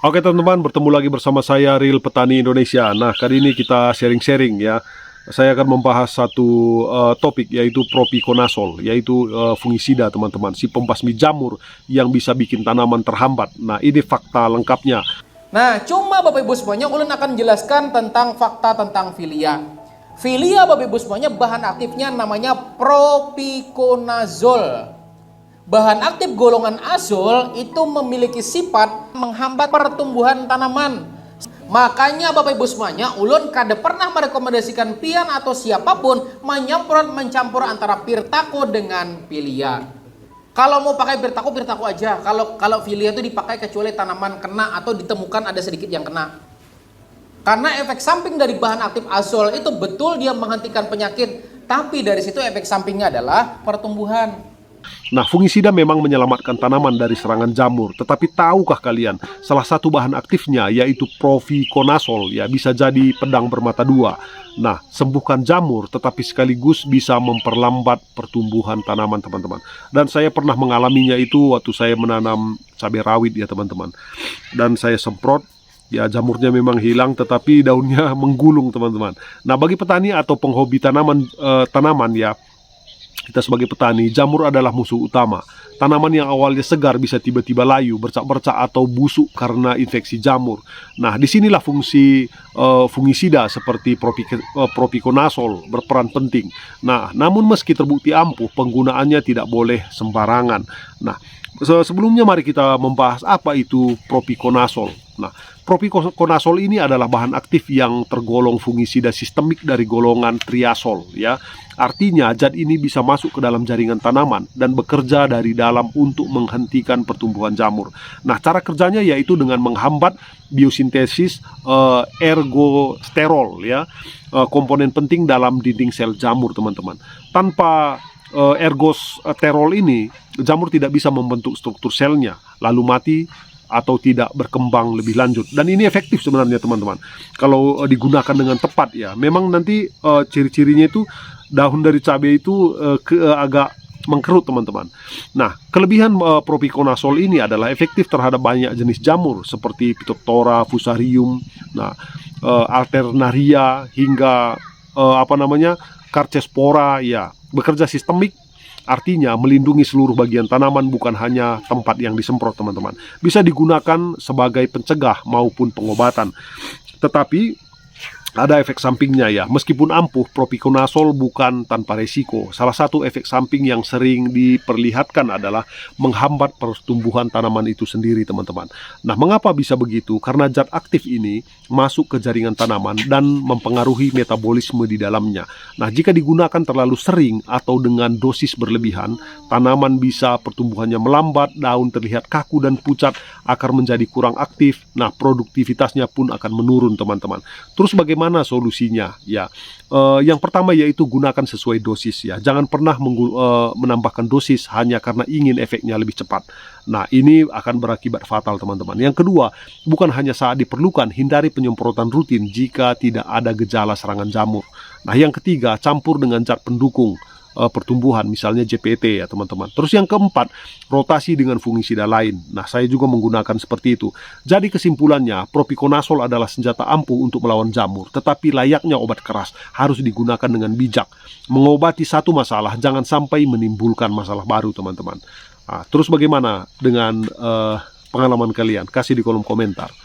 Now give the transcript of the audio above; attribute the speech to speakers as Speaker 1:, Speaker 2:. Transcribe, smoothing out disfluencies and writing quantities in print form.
Speaker 1: Oke teman-teman, bertemu lagi bersama saya Real Petani Indonesia. Nah, kali ini kita sharing-sharing ya. Saya akan membahas satu topik, yaitu propiconazole, yaitu fungisida teman-teman, si pembasmi jamur yang bisa bikin tanaman terhambat. Nah, ini fakta lengkapnya.
Speaker 2: Nah, cuma Bapak Ibu semuanya, ulun akan jelaskan tentang fakta tentang filia. Filia Bapak Ibu semuanya, bahan aktifnya namanya propiconazole. Bahan aktif golongan azol itu memiliki sifat menghambat pertumbuhan tanaman. Makanya Bapak Ibu semuanya, ulun kada pernah merekomendasikan pian atau siapapun mencampur antara pirtako dengan filia. Kalau mau pakai pirtako aja. Kalau filia itu dipakai kecuali tanaman kena atau ditemukan ada sedikit yang kena. Karena efek samping dari bahan aktif azol itu betul dia menghentikan penyakit, tapi dari situ efek sampingnya adalah pertumbuhan.
Speaker 1: Nah, fungisida memang menyelamatkan tanaman dari serangan jamur. Tetapi tahukah kalian, salah satu bahan aktifnya yaitu propiconazole ya, bisa jadi pedang bermata dua. Nah, sembuhkan jamur tetapi sekaligus bisa memperlambat pertumbuhan tanaman teman-teman. Dan saya pernah mengalaminya itu waktu saya menanam cabai rawit ya teman-teman. Dan saya semprot, ya jamurnya memang hilang tetapi daunnya menggulung teman-teman. Nah, bagi petani atau penghobi tanaman ya, kita sebagai petani, jamur adalah musuh utama. Tanaman yang awalnya segar bisa tiba-tiba layu, bercak-bercak atau busuk karena infeksi jamur. Nah, disinilah fungsi fungisida seperti propiconazole berperan penting. Nah, namun meski terbukti ampuh, penggunaannya tidak boleh sembarangan. Nah, sebelumnya mari kita membahas apa itu propiconazole. Nah, propiconazole ini adalah bahan aktif yang tergolong fungisida sistemik dari golongan triazole ya. Artinya zat ini bisa masuk ke dalam jaringan tanaman dan bekerja dari dalam untuk menghentikan pertumbuhan jamur. Nah, cara kerjanya yaitu dengan menghambat biosintesis ergosterol ya, komponen penting dalam dinding sel jamur teman-teman. Tanpa ergosterol ini, jamur tidak bisa membentuk struktur selnya, lalu mati atau tidak berkembang lebih lanjut. Dan ini efektif sebenarnya teman-teman kalau digunakan dengan tepat ya. Memang nanti ciri-cirinya itu daun dari cabai itu agak mengkerut teman-teman. Nah, kelebihan propiconazole ini adalah efektif terhadap banyak jenis jamur seperti Phytophthora, Fusarium, nah, Alternaria hingga Carchospora ya. Bekerja sistemik, artinya melindungi seluruh bagian tanaman, bukan hanya tempat yang disemprot teman-teman. Bisa digunakan sebagai pencegah maupun pengobatan. Tetapi ada efek sampingnya ya. Meskipun ampuh, propiconazole bukan tanpa resiko. Salah satu efek samping yang sering diperlihatkan adalah menghambat pertumbuhan tanaman itu sendiri teman-teman. Nah, mengapa bisa begitu? Karena zat aktif ini masuk ke jaringan tanaman dan mempengaruhi metabolisme di dalamnya. Nah, jika digunakan terlalu sering atau dengan dosis berlebihan, tanaman bisa pertumbuhannya melambat, daun terlihat kaku dan pucat, akar menjadi kurang aktif. Nah, produktivitasnya pun akan menurun teman-teman. Terus bagaimana solusinya ya? Yang pertama yaitu gunakan sesuai dosis ya. Jangan pernah menambahkan dosis hanya karena ingin efeknya lebih cepat. Nah, ini akan berakibat fatal teman-teman. Yang kedua, bukan hanya saat diperlukan, hindari penyemprotan rutin jika tidak ada gejala serangan jamur. Nah, yang ketiga, campur dengan zat pendukung pertumbuhan, misalnya JPT ya teman-teman. Terus yang keempat, rotasi dengan fungisida lain. Nah, saya juga menggunakan seperti itu. Jadi kesimpulannya, propiconazole adalah senjata ampuh untuk melawan jamur, tetapi layaknya obat keras harus digunakan dengan bijak. Mengobati satu masalah, jangan sampai menimbulkan masalah baru teman-teman. Nah, terus bagaimana dengan pengalaman kalian? Kasih di kolom komentar.